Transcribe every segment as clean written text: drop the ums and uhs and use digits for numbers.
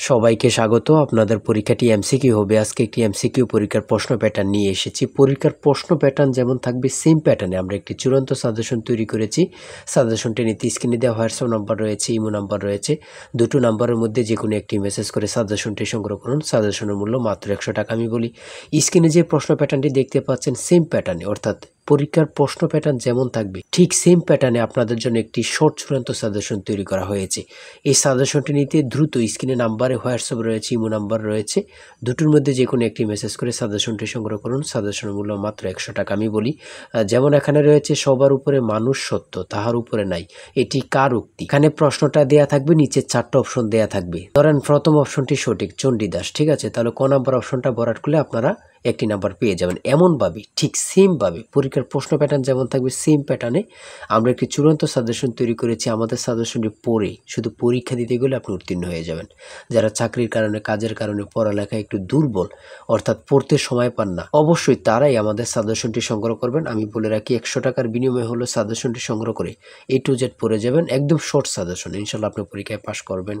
সবাইকে স্বাগত। আপনাদের পরীক্ষাটি এমসিকিউ হবে। আজকে একটি এমসিকিউ পরীক্ষার প্রশ্ন প্যাটার্ন নিয়ে এসেছি। পরীক্ষার প্রশ্ন প্যাটার্ন যেমন থাকবে সেম প্যাটার্নে আমরা একটি চূড়ান্ত সাজেশন তৈরি করেছি। সাজেশনটি নিতে স্ক্রিনে দেওয়া হোয়াটসঅ্যাপ নাম্বার রয়েছে, ইমো নাম্বার রয়েছে। দুটো নাম্বারের মধ্যে যে কোনো একটি মেসেজ করে সাজেশনটি সংগ্রহ করুন। সাজেশনের মূল্য মাত্র 100 টাকা। আমি বলি, স্ক্রিনে যে প্রশ্ন প্যাটার্নটি দেখতে পাচ্ছেন সেম প্যাটার্নে, অর্থাৎ পরীক্ষার প্রশ্ন প্যাটার্ন যেমন থাকবে ঠিক সেম প্যাটার্নে আপনাদের জন্য একটি শর্ট চূড়ান্ত সাজেশন তৈরি করা হয়েছে। এই সাজেশনটি নিতে দ্রুত স্ক্রিনে নাম্বারে হোয়াটসঅ্যাপ রয়েছে, ইমো নাম্বার রয়েছে, দুটোর মধ্যে যে কোনো একটি মেসেজ করে সাজেশনটি সংগ্রহ করুন। সাজেশনের মূল্য মাত্র 100 টাকা। আমি বলি, যেমন এখানে রয়েছে সবার উপরে মানুষ সত্য, তাহার উপরে নাই, এটি কার উক্তি? এখানে প্রশ্নটা দেয়া থাকবে, নিচে 4টা অপশন দেয়া থাকবে। ধরেন প্রথম অপশনটি সঠিক, চণ্ডীদাস, ঠিক আছে, তাহলে ক নাম্বার অপশনটা ভরাট করলে আপনারা একটি নাম্বার পেয়ে যাবেন। এমনভাবে ঠিক সেমভাবে পরীক্ষার প্রশ্ন প্যাটার্ন যেমন থাকবে সেম প্যাটার্নে আমরা একটি চূড়ান্ত সাজেশন তৈরি করেছি। আমাদের সাজেশনটি পড়ে শুধু পরীক্ষা দিতে গেলে আপনি উত্তীর্ণ হয়ে যাবেন। যারা চাকরির কারণে, কাজের কারণে, পড়ালেখায় একটু দুর্বল, অর্থাৎ পড়তে সময় পান না, অবশ্যই তারাই আমাদের সাজেশনটি সংগ্রহ করবেন। আমি বলে রাখি, 100 টাকার বিনিময়ে হলো সাজেশনটি সংগ্রহ করে A to Z পড়ে যাবেন। একদম শর্ট সাজেশন, ইনশাল্লাহ আপনি পরীক্ষায় পাশ করবেন।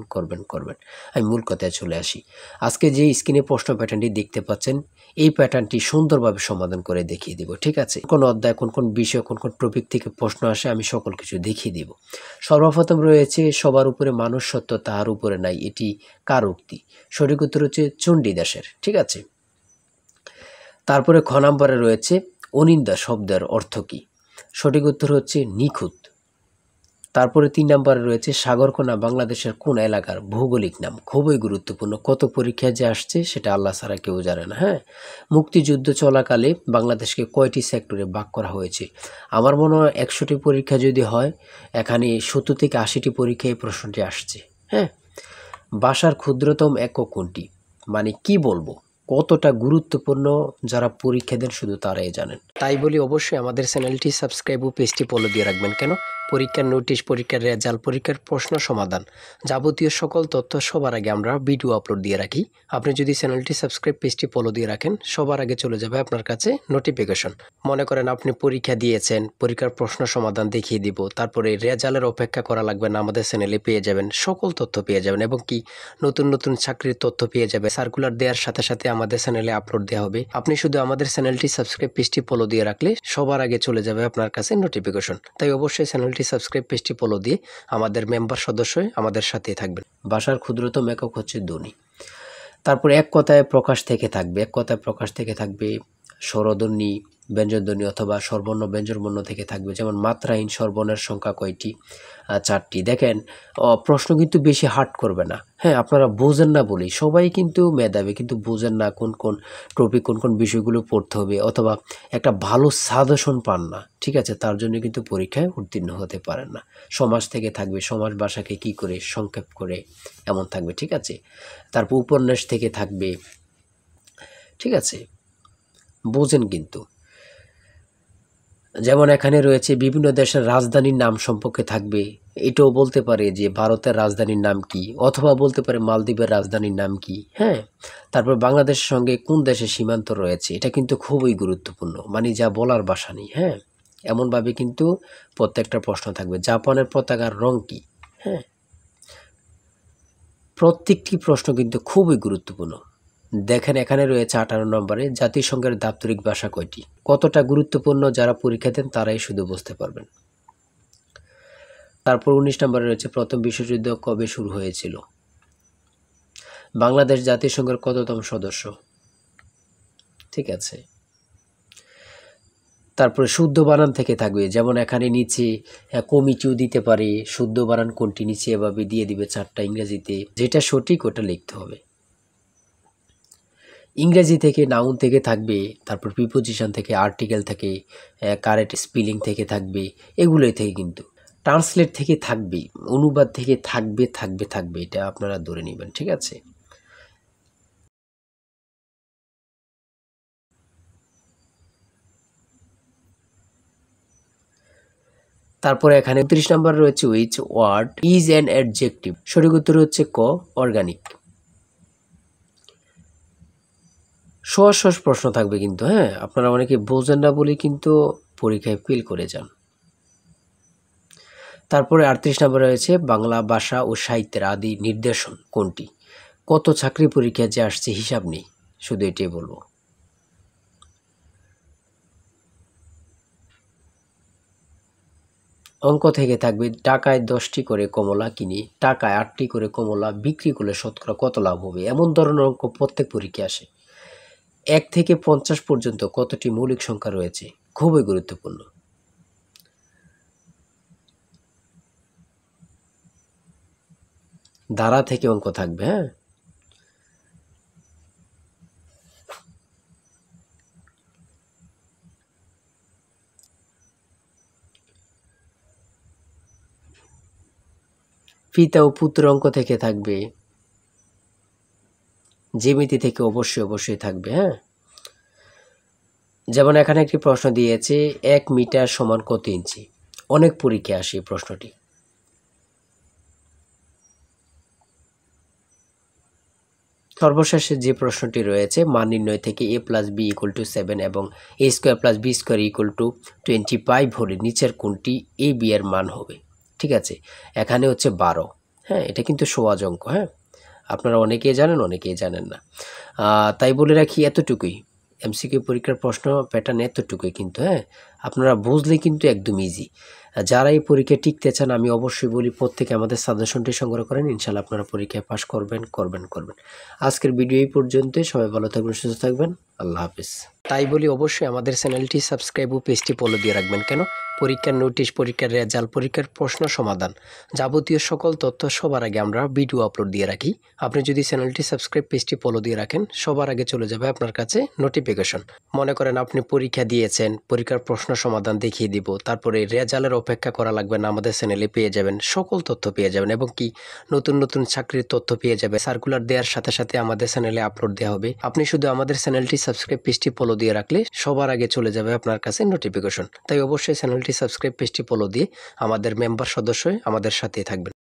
আমি মূল কথায় চলে আসি। আজকে যে স্ক্রিনে প্রশ্ন প্যাটার্নটি দেখতে পাচ্ছেন, এই প্যাটার্নটি সুন্দরভাবে সমাধান করে দেখিয়ে দিব, ঠিক আছে? কোন অধ্যায়, কোন কোন বিষয়, কোন কোন টপিক থেকে প্রশ্ন আসে আমি সকল কিছু দেখিয়ে দিব। সর্বপ্রথম রয়েছে সবার উপরে মানুষ সত্য, তাহার উপরে নাই, এটি কার উক্তি? সঠিক উত্তর হচ্ছে চণ্ডীদাসের, ঠিক আছে। তারপরে খ নাম্বারে রয়েছে অনিন্দা শব্দের অর্থ কী? সঠিক উত্তর হচ্ছে নিখুঁত। তারপরে 3 নাম্বারে রয়েছে সাগরকোনা বাংলাদেশের কোন এলাকার ভৌগোলিক নাম? খুবই গুরুত্বপূর্ণ, কত পরীক্ষায় যে আসছে সেটা আল্লাহ ছাড়া কেউ জানে না। হ্যাঁ, মুক্তিযুদ্ধ চলাকালে বাংলাদেশকে কয়টি সেক্টরে ভাগ করা হয়েছে? আমার মনে হয় 100টি পরীক্ষা যদি হয়, এখানে 70 থেকে 80টি পরীক্ষায় এই প্রশ্নটি আসছে। হ্যাঁ, ভাষার ক্ষুদ্রতম একক কোনটি? মানে কি বলবো, কতটা গুরুত্বপূর্ণ যারা পরীক্ষা দেন শুধু তারাই জানেন। তাই বলি, অবশ্যই আমাদের চ্যানেলটি সাবস্ক্রাইব ও পেজটি ফলো দিয়ে রাখবেন। কেন? পরীক্ষার নোটিশ, পরীক্ষার রেজাল্ট, পরীক্ষার প্রশ্ন সমাধান, যাবতীয় সকল তথ্য সবার আগে আমরা ভিডিও আপলোড দিয়ে রাখি। আপনি যদি চ্যানেলটি সাবস্ক্রাইব, পেজটি ফলো দিয়ে রাখেন, সবার আগে চলে যাবে আপনার কাছে নোটিফিকেশন। মনে করেন আপনি পরীক্ষা দিয়েছেন, পরীক্ষার প্রশ্ন সমাধান দেখিয়ে দিব, তারপরে রেজাল্টের অপেক্ষা করা লাগবে না, আমাদের চ্যানেলে পেয়ে যাবেন, সকল তথ্য পেয়ে যাবেন, এবং কি নতুন নতুন চাকরির তথ্য পেয়ে যাবে। সার্কুলার দেওয়ার সাথে সাথে আমাদের চ্যানেলে আপলোড দেওয়া হবে। আপনি শুধু আমাদের চ্যানেলটি সাবস্ক্রাইব, পেজটি ফলো দিয়ে রাখলে সবার আগে চলে যাবে আপনার কাছে নোটিফিকেশন। তাই অবশ্যই চ্যানেলটি সাবস্ক্রাইব, পেজটি ফলো দিয়ে আমাদের মেম্বার সদস্য হয়ে আমাদের সাথেই থাকবেন। ভাষার ক্ষুদ্রতম একক হচ্ছে ধ্বনি। তারপর এক কথায় প্রকাশ থেকে থাকবে, এক কথায় প্রকাশ থেকে থাকবে স্বরধ্বনি, ব্যঞ্জনধ্বনি অথবা স্বরবর্ণ ব্যঞ্জনবর্ণ থেকে থাকবে। যেমন মাত্রাহীন স্বরবর্ণের সংখ্যা কয়টি? 4টি। দেখেন, প্রশ্ন কিন্তু বেশি হার্ড করবে না। হ্যাঁ, আপনারা বোঝেন না বলেই, সবাই কিন্তু মেধাবী, কিন্তু বোঝেন না কোন কোন টপিক, কোন কোন বিষয়গুলো পড়তে হবে, অথবা একটা ভালো সাজেশন পান না, ঠিক আছে, তার জন্য কিন্তু পরীক্ষায় উত্তীর্ণ হতে পারেন না। সমাজ থেকে থাকবে, সমাজ ভাষাকে কি করে সংক্ষেপ করে, এমন থাকবে, ঠিক আছে। তারপর উপন্যাস থেকে থাকবে, ঠিক আছে, বোঝেন কিন্তু। যেমন এখানে রয়েছে বিভিন্ন দেশের রাজধানীর নাম সম্পর্কে থাকবে, এটাও বলতে পারে যে ভারতের রাজধানীর নাম কি, অথবা বলতে পারে মালদ্বীপের রাজধানীর নাম কি। হ্যাঁ, তারপর বাংলাদেশের সঙ্গে কোন দেশের সীমান্ত রয়েছে, এটা কিন্তু খুবই গুরুত্বপূর্ণ, মানে যা বলার ভাষা নেই। হ্যাঁ, এমনভাবে কিন্তু প্রত্যেকটা প্রশ্ন থাকবে। জাপানের পতাকার রং কি? হ্যাঁ, প্রত্যেকটি প্রশ্ন কিন্তু খুবই গুরুত্বপূর্ণ। দেখেন, এখানে রয়েছে 18 নম্বরে জাতিসংঘের দাপ্তরিক ভাষা কয়টি? কতটা গুরুত্বপূর্ণ যারা পরীক্ষা দেন তারাই শুধু বুঝতে পারবেন। তারপর 19 নম্বরে রয়েছে প্রথম বিশ্বযুদ্ধ কবে শুরু হয়েছিল? বাংলাদেশ জাতিসংঘের কততম সদস্য? ঠিক আছে। তারপরে শুদ্ধ বানান থেকে থাকবে, যেমন এখানে নিচে কমিটিও দিতে পারে, শুদ্ধ বানান কোনটি নিচে এভাবে দিয়ে দিবে 4টা ইংরেজিতে, যেটা সঠিক ওটা লিখতে হবে। ইংরেজি থেকে নাউন থেকে থাকবে, তারপর প্রিপোজিশন থেকে, আর্টিকেল থেকে, কারেক্ট স্পেলিং থেকে থাকবে, এগুলোই থেকে কিন্তু ট্রান্সলেট থেকে থাকবে, অনুবাদ থেকে থাকবে, এটা আপনারা ধরে নেবেন, ঠিক আছে। তারপরে এখানে 29 নম্বর রয়েছে which word is an adjective? সঠিক উত্তর হচ্ছে ক, অর্গানিক। সহজ সহজ প্রশ্ন থাকবে কিন্তু। হ্যাঁ, আপনারা অনেকে বোঝেন না বলে কিন্তু পরীক্ষায় ফেল করে যান। তারপরে 38 নম্বরে রয়েছে বাংলা ভাষা ও সাহিত্যের আদি নিদর্শন কোনটি? কত চাকরি পরীক্ষা যে আসছে হিসাব নেই, শুধু এটাই বলবো। অঙ্ক থেকে থাকবে টাকায় 10টি করে কমলা কিনি, টাকায় 8টি করে কমলা বিক্রি করলে শতকরা কত লাভ হবে, এমন ধরনের অঙ্ক প্রত্যেক পরীক্ষায় আসে। 1 থেকে 50 পর্যন্ত কতটি মৌলিক সংখ্যা রয়েছে, খুবই গুরুত্বপূর্ণ। ধারা থেকে অঙ্ক থাকবে। হ্যাঁ, পিতা ও পুত্র অঙ্ক থেকে থাকবে, জ্যামিতি থেকে অবশ্যই থাকবে। হ্যাঁ, যেমন এখানে একটি প্রশ্ন দিয়েছে 1 মিটার সমান কত ইঞ্চি, অনেক পরীক্ষায় আসে এই প্রশ্নটি। সর্বশেষে যে প্রশ্নটি রয়েছে মান নির্ণয় থেকে a plus B equal to 7 এবং a square plus B square equal to 25 হলে নিচের কোনটি a b এর মান হবে। ঠিক আছে, এখানে হচ্ছে 12। হ্যাঁ, এটা কিন্তু সহজ অঙ্ক। হ্যাঁ, আপনারা অনেকেই জানেন, অনেকেই জানেন না। তাই বলে রাখি এতটুকুই, এমসিকিউ পরীক্ষার প্রশ্ন প্যাটার্ন এতটুকুই কিন্তু। হ্যাঁ, আপনারা বুঝলে কিন্তু একদম ইজি। যারা এই পরীক্ষায় টিকতে চান আমি অবশ্যই বলি প্রত্যেকে আমাদের সাজেশনটি সংগ্রহ করেন, ইনশাল্লাহ আপনারা পরীক্ষায় পাস করবেন। আজকের ভিডিও এই পর্যন্তই। সবাই ভালো থাকবেন, সুস্থ থাকবেন। আল্লাহ হাফিজ। তাই বলি অবশ্যই আমাদের চ্যানেলটি সাবস্ক্রাইব ও পেজটি ফলো দিয়ে রাখবেন। কেন? পরীক্ষার নোটিশ, পরীক্ষার রেজাল্ট, পরীক্ষার প্রশ্ন সমাধান, যাবতীয় সকল তথ্য সবার আগে আমরা ভিডিও আপলোড দিয়ে রাখি। আপনি যদি চ্যানেলটি সাবস্ক্রাইব, পেজটি ফলো দিয়ে রাখেন, সবার আগে চলে যাবে আপনার কাছে নোটিফিকেশন। মনে করেন আপনি পরীক্ষা দিয়েছেন, পরীক্ষার প্রশ্ন সমাধান দেখিয়ে দিব, তারপরে রেজাল্টের অপেক্ষা করা লাগবে না, আমাদের চ্যানেলে পেয়ে যাবেন, সকল তথ্য পেয়ে যাবেন এবং কি নতুন চাকরির তথ্য পেয়ে যাবে। সার্কুলার দেওয়ার সাথে সাথে আমাদের চ্যানেলে আপলোড দেওয়া হবে। আপনি শুধু আমাদের চ্যানেলটি সাবস্ক্রাইব, পেজটি ফলো দিয়ে রাখলে সবার আগে চলে যাবে আপনার কাছে নোটিফিকেশন। তাই অবশ্যই চ্যানেলটি সাবস্ক্রাইব, পেজটি ফলো দিয়ে আমাদের মেম্বার সদস্য হয়ে আমাদের সাথেই থাকবেন।